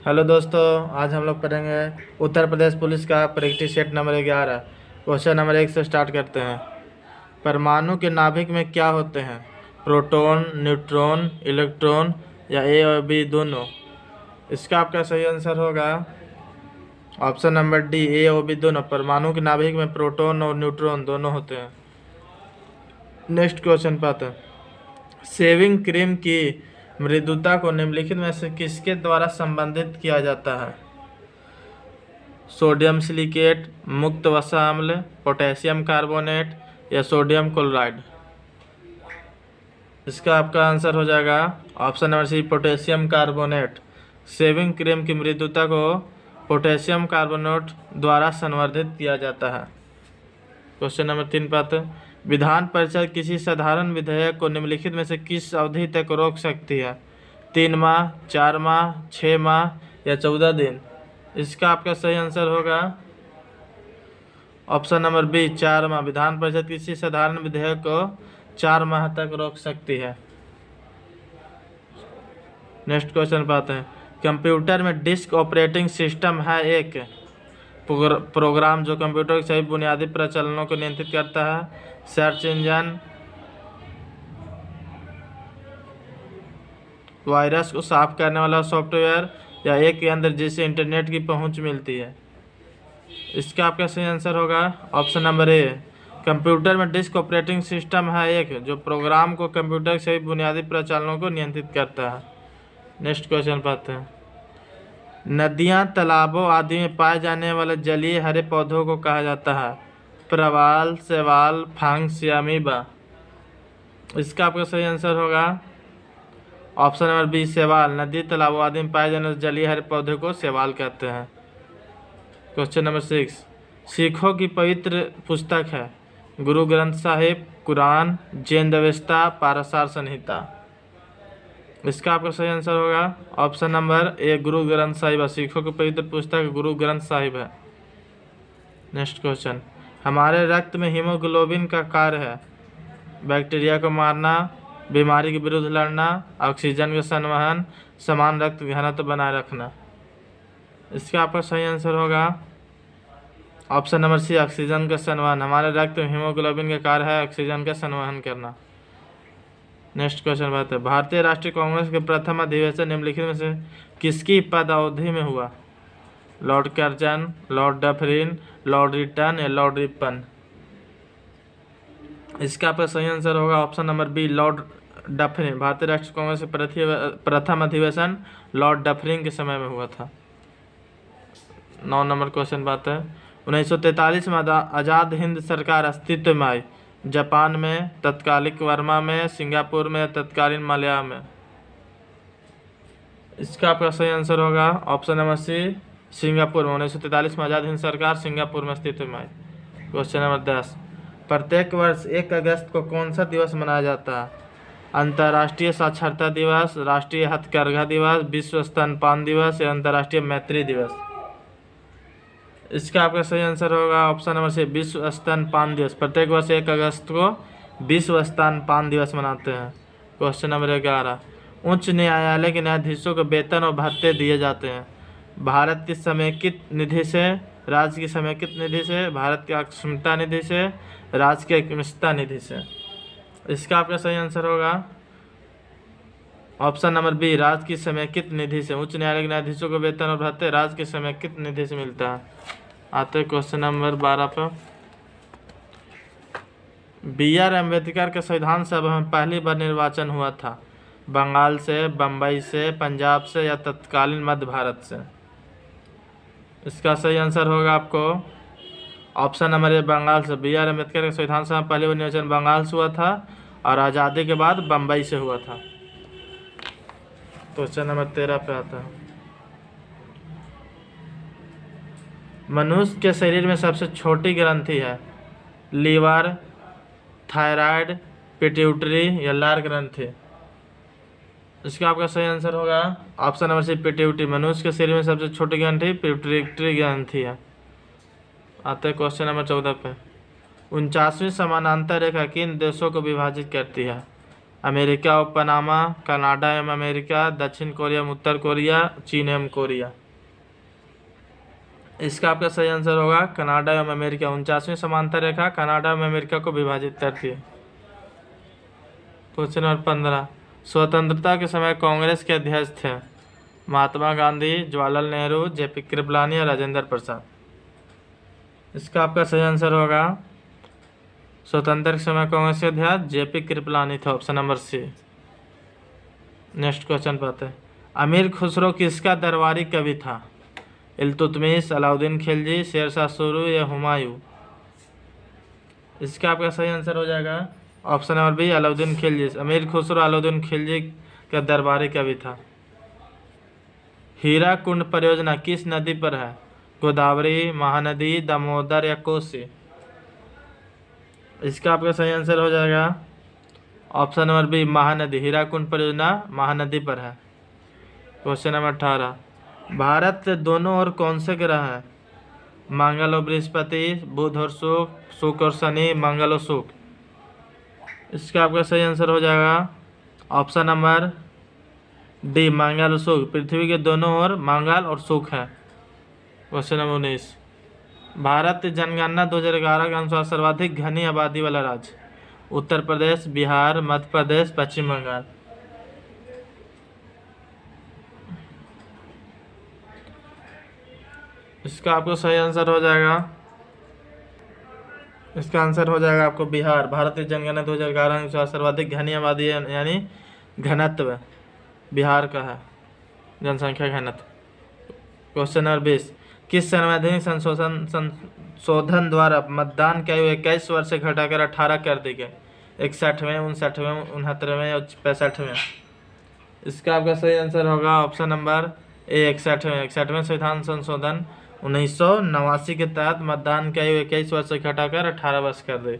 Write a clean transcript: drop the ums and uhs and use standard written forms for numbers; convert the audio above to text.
Hello दोस्तों, आज हम लोग पढ़ेंगे उत्तर प्रदेश पुलिस का practice set number 11। Question number 1 से स्टार्ट करते हैं। परमाणु के नाभिक में क्या होते हैं? प्रोटॉन, न्यूट्रॉन, इलेक्ट्रॉन या ए और बी दोनों? इसका आपका सही आंसर होगा ऑप्शन नंबर डी, ए और बी दोनों। परमाणु के नाभिक में प्रोटॉन और न्यूट्रॉन दोनों होते हैं। नेक्स्ट क्वेश्चन पाते हैं। शेविंग क्रीम की मृदुता को निम्नलिखित में से किसके द्वारा संबंधित किया जाता है? सोडियम सिलिकेट, मुक्त वसा अम्ल, पोटेशियम कार्बोनेट या सोडियम क्लोराइड? इसका आपका आंसर हो जाएगा option number C, potassium carbonate. Shaving cream की मृदुता को पोटेशियम कार्बोनेट द्वारा संवर्धित किया जाता है। क्वेश्चन नंबर 3 पाते। विधान परिषद किसी साधारण विधेयक को निम्नलिखित में से किस अवधि तक रोक सकती है? 3 माह, 4 माह, 6 माह या 14 दिन? इसका आपका सही आंसर होगा ऑप्शन नंबर बी, 4 माह। विधान परिषद किसी साधारण विधेयक को 4 माह तक रोक सकती है। नेक्स्ट क्वेश्चन पाते हैं। कंप्यूटर में डिस्क ऑपरेटिंग सिस्टम है एक प्रोग्राम जो कंप्यूटर के सभी बुनियादी प्रचलनों को नियंत्रित करता है। सर्च इंजन, वायरस को साफ करने वाला सॉफ्टवेयर या एक यंत्र जिससे इंटरनेट की पहुंच मिलती है? इसका आपका सही आंसर होगा ऑप्शन नंबर ए, कंप्यूटर में डिस्क ऑपरेटिंग सिस्टम है एक जो प्रोग्राम को कंप्यूटर के सभी बुनियादी प्रचलनों को नियंत्रित करता है। नेक्स्ट क्वेश्चन पाते हैं। नदियाँ, तालाबों आदि में पाए जाने वाले जलीय हरे पौधों को कहा जाता है? प्रवाल, शैवाल, फंगस या अमीबा? इसका आपका सही आंसर होगा ऑप्शन नंबर बी, शैवाल। नदी, तालाबों आदि में पाए जाने वाले जलीय हरे पौधे को शैवाल कहते हैं। Question number 6। सिखों की पवित्र पुस्तक है? गुरु ग्रंथ साहिब, कुरान, जैन अवेस्ता, पारासार संहिता? इसका आपका सही आंसर होगा option number A, Guru Granth Sahib. सिखों की पवित्र पुस्तक गुरु ग्रंथ साहिब है। Next question. हमारे रक्त में हीमोग्लोबिन का कार्य है? बैक्टीरिया को मारना, बीमारी के विरुद्ध लड़ना, ऑक्सीजन का संवहन, समान रक्त घनत्व बनाए रखना? इसका आपका सही आंसर होगा ऑप्शन नंबर सी, ऑक्सीजन का संवहन। हमारे रक्त में हीमोग्लोबिन का कार्य है ऑक्सीजन का संवहन करना। नेक्स्ट क्वेश्चन बात है। भारतीय राष्ट्रीय कांग्रेस के प्रथम अधिवेशन निम्नलिखित में से किसकी पद अवधि में हुआ? Lord Curzon, Lord Dufferin, Lord Lytton या लॉर्ड रिपन? इसका आपका सही आंसर होगा option number B, Lord Dufferin. भारतीय राष्ट्रीय कांग्रेस के प्रथम अधिवेशन लॉर्ड डफरिन के समय में हुआ था। 9 नंबर क्वेश्चन बात है। 1943 में आज़ाद हिंद सरकार अस्तित्व में आई? जापान में, तत्कालिक बर्मा में, सिंगापुर में, तत्कालीन मलया में? इसका आपका सही आंसर होगा ऑप्शन नंबर सी, सिंगापुर में। 1943 में आज़ाद हिंद सरकार सिंगापुर में अस्तित्व में आई। Question number 10। प्रत्येक वर्ष 1 अगस्त को कौन सा दिवस मनाया जाता है? अंतर्राष्ट्रीय साक्षरता दिवस, राष्ट्रीय हथकरघा दिवस, विश्व स्तनपान दिवस या अंतर्राष्ट्रीय मैत्री दिवस? इसका आपका सही आंसर होगा ऑप्शन नंबर सी, विश्व स्तनपान दिवस। प्रत्येक वर्ष 1 अगस्त को विश्व स्तनपान दिवस मनाते हैं। Question number 11। उच्च न्यायालय के न्यायाधीशों को वेतन और भत्ते दिए जाते हैं? भारत की समेकित निधि से, राज्य की समेकित निधि से, भारत की अक्षमता निधि से, राज्य की एकमिकता निधि से? इसका आपका सही आंसर होगा ऑप्शन नंबर बी, राज्य की समेकित निधि से। उच्च न्यायालय के न्यायाधीशों को वेतन और भत्ते राज्य की समेकित निधि से मिलता है। आते हैं क्वेश्चन नंबर 12 पर। B.R. अम्बेडकर के संविधान सभा में पहली बार निर्वाचन हुआ था? बंगाल से, बम्बई से, पंजाब से या तत्कालीन मध्य भारत से? इसका सही आंसर होगा आपको ऑप्शन नंबर ए, बंगाल से। B.R. अम्बेडकर के संविधान सभा में पहली बार निर्वाचन बंगाल से हुआ था और आज़ादी के बाद बम्बई से हुआ था। क्वेश्चन नंबर 13 पे आता है। मनुष्य के शरीर में सबसे छोटी ग्रंथि है? लीवर, थायराइड, पिट्यूटरी या लार ग्रंथि? इसका आपका सही आंसर होगा ऑप्शन नंबर सी, पिट्यूटरी। मनुष्य के शरीर में सबसे छोटी ग्रंथि पिट्यूटरी ग्रंथि है। आते हैं क्वेश्चन नंबर 14 पे। 49वीं समानांतर रेखा किन देशों को विभाजित करती है? अमेरिका और पनामा, कनाडा एवं अमेरिका, दक्षिण कोरिया एवं उत्तर कोरिया, चीन एवं कोरिया। इसका आपका सही आंसर होगा कनाडा एवं अमेरिका। 49वीं समांतर रेखा कनाडा एवं अमेरिका को विभाजित करती है। क्वेश्चन नंबर 15, स्वतंत्रता के समय कांग्रेस के अध्यक्ष थे? महात्मा गांधी, जवाहरलाल नेहरू, जेपी कृपलानी और राजेंद्र प्रसाद। इसका आपका सही आंसर होगा स्वतंत्र के समय कांग्रेस के अध्यक्ष जेपी कृपलानी थे, option number C. Next question पाते हैं, अमीर खुसरो किसका दरबारी कवि था? इल्तुतमिश, अलाउद्दीन खिलजी, शेरशाह सूरी या हुमायूं। इसका आपका सही आंसर हो जाएगा option number B, Alauddin Khilji. Amir Khusro Alauddin Khilji का दरबारी कवि था। हीराकुंड परियोजना किस नदी पर है? गोदावरी, महानदी, दामोदर या कोसी। इसका आपका सही आंसर हो जाएगा option number B, Mahanadi. Hirakud परियोजना महानदी पर है। क्वेश्चन नंबर 18, भारत दोनों ओर कौन से ग्रह है? मंगल और बृहस्पति, बुध और शुक्र, शुक्र और शनि, मंगल और शुक्र। इसका आपका सही आंसर हो जाएगा ऑप्शन नंबर डी, मंगल और शुक्र। पृथ्वी के दोनों ओर मंगल और शुक्र है। क्वेश्चन नंबर 19, भारत जनगणना 2011 के अनुसार सर्वाधिक घनी आबादी वाला राज्य? उत्तर प्रदेश, बिहार, मध्य प्रदेश, पश्चिम बंगाल। इसका आपको सही आंसर हो जाएगा, इसका आंसर हो जाएगा आपको बिहार। भारतीय जनगणना 2011 के अनुसार सर्वाधिक घनी आबादी यानी घनत्व बिहार का है, जनसंख्या घनत्व। क्वेश्चन नंबर 20, किस संवैधानिक संशोधन द्वारा मतदान की आयु 21 वर्ष से घटाकर 18 कर दी गई? 61वें, 59वें, 69वें और 65वें। इसका आपका सही आंसर होगा ऑप्शन नंबर ए, 61वें। 61वें संविधान संशोधन 1989 के तहत मतदान की आयु 21 वर्ष से घटाकर 18 वर्ष कर दी।